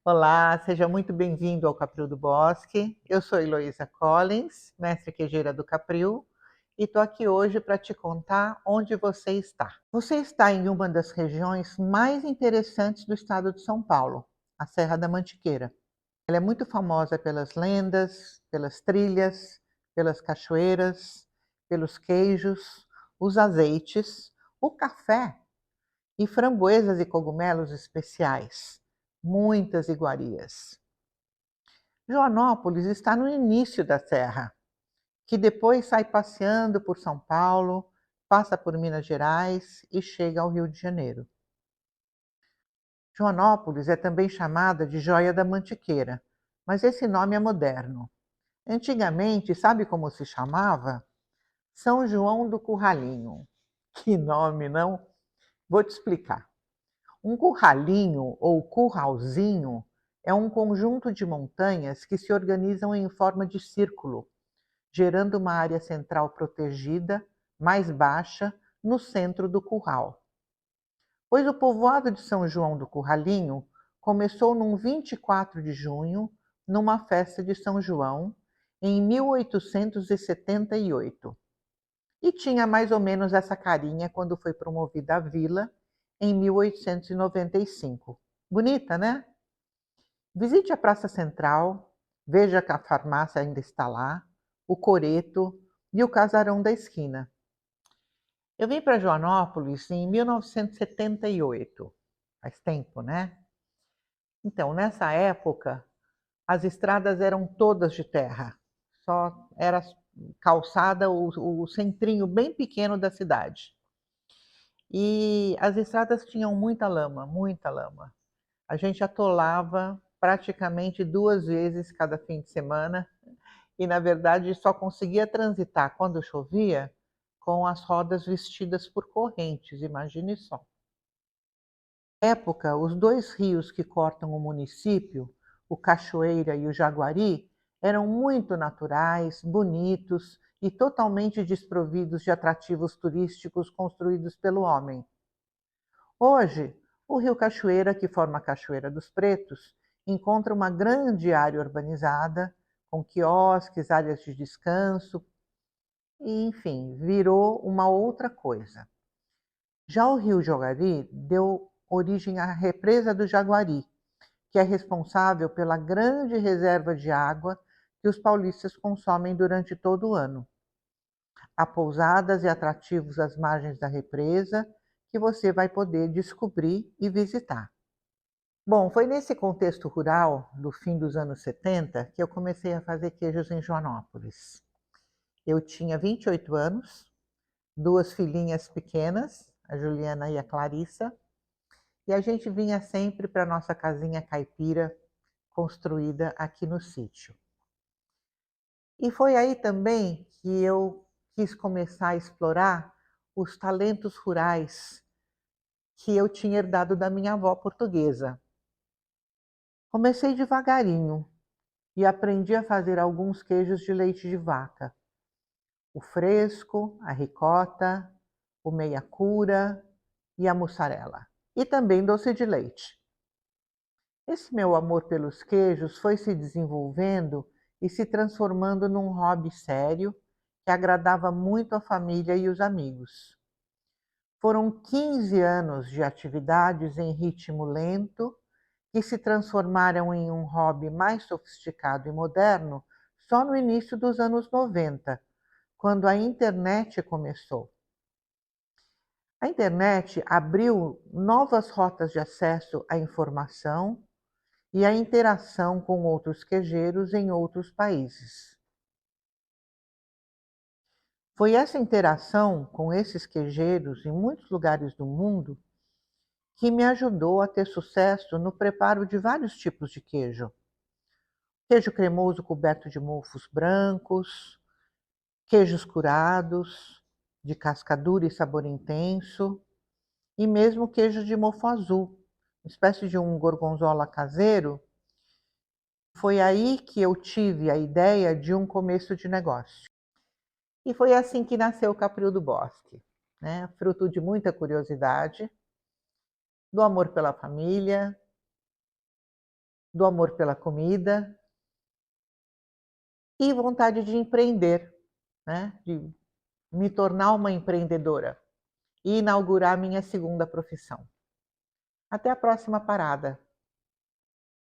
Olá, seja muito bem-vindo ao Capril do Bosque. Eu sou Heloísa Collins, mestre queijeira do Capril, e estou aqui hoje para te contar onde você está. Você está em uma das regiões mais interessantes do estado de São Paulo, a Serra da Mantiqueira. Ela é muito famosa pelas lendas, pelas trilhas, pelas cachoeiras, pelos queijos, os azeites, o café e framboesas e cogumelos especiais, muitas iguarias. Joanópolis está no início da serra, que depois sai passeando por São Paulo, passa por Minas Gerais e chega ao Rio de Janeiro. Joanópolis é também chamada de Joia da Mantiqueira, mas esse nome é moderno. Antigamente, sabe como se chamava? São João do Curralinho. Que nome, não? Vou te explicar. Um curralinho ou curralzinho é um conjunto de montanhas que se organizam em forma de círculo, gerando uma área central protegida, mais baixa, no centro do curral. Pois o povoado de São João do Curralinho começou num 24 de junho, numa festa de São João, em 1878. E tinha mais ou menos essa carinha quando foi promovida a vila em 1895. Bonita, né? Visite a Praça Central, veja que a farmácia ainda está lá, o coreto e o casarão da esquina. Eu vim para Joanópolis em 1978, faz tempo, né? Então, nessa época, as estradas eram todas de terra, só era calçada o centrinho bem pequeno da cidade. E as estradas tinham muita lama, muita lama. A gente atolava praticamente 2 vezes cada fim de semana e, na verdade, só conseguia transitar quando chovia com as rodas vestidas por correntes, imagine só. Na época, os 2 rios que cortam o município, o Cachoeira e o Jaguari, eram muito naturais, bonitos e totalmente desprovidos de atrativos turísticos construídos pelo homem. Hoje, o rio Cachoeira, que forma a Cachoeira dos Pretos, encontra uma grande área urbanizada, com quiosques, áreas de descanso, e, enfim, virou uma outra coisa. Já o rio Jogari deu origem à represa do Jaguari, que é responsável pela grande reserva de água que os paulistas consomem durante todo o ano. Há pousadas e atrativos às margens da represa que você vai poder descobrir e visitar. Bom, foi nesse contexto rural do fim dos anos 70 que eu comecei a fazer queijos em Joanópolis. Eu tinha 28 anos, 2 filhinhas pequenas, a Juliana e a Clarissa, e a gente vinha sempre para nossa casinha caipira construída aqui no sítio. E foi aí também que eu quis começar a explorar os talentos rurais que eu tinha herdado da minha avó portuguesa. Comecei devagarinho e aprendi a fazer alguns queijos de leite de vaca. O fresco, a ricota, o meia cura e a mussarela. E também doce de leite. Esse meu amor pelos queijos foi se desenvolvendo e se transformando num hobby sério que agradava muito a família e os amigos. Foram 15 anos de atividades em ritmo lento que se transformaram em um hobby mais sofisticado e moderno só no início dos anos 90, quando a internet começou. A internet abriu novas rotas de acesso à informação e à interação com outros queijeiros em outros países. Foi essa interação com esses queijeiros em muitos lugares do mundo que me ajudou a ter sucesso no preparo de vários tipos de queijo. Queijo cremoso coberto de mofos brancos, queijos curados, de casca dura e sabor intenso, e mesmo queijo de mofo azul, uma espécie de um gorgonzola caseiro. Foi aí que eu tive a ideia de um começo de negócio. E foi assim que nasceu o Capril do Bosque, né? Fruto de muita curiosidade, do amor pela família do amor pela comida e vontade de empreender, né, de me tornar uma empreendedora e inaugurar minha segunda profissão. Até a próxima parada.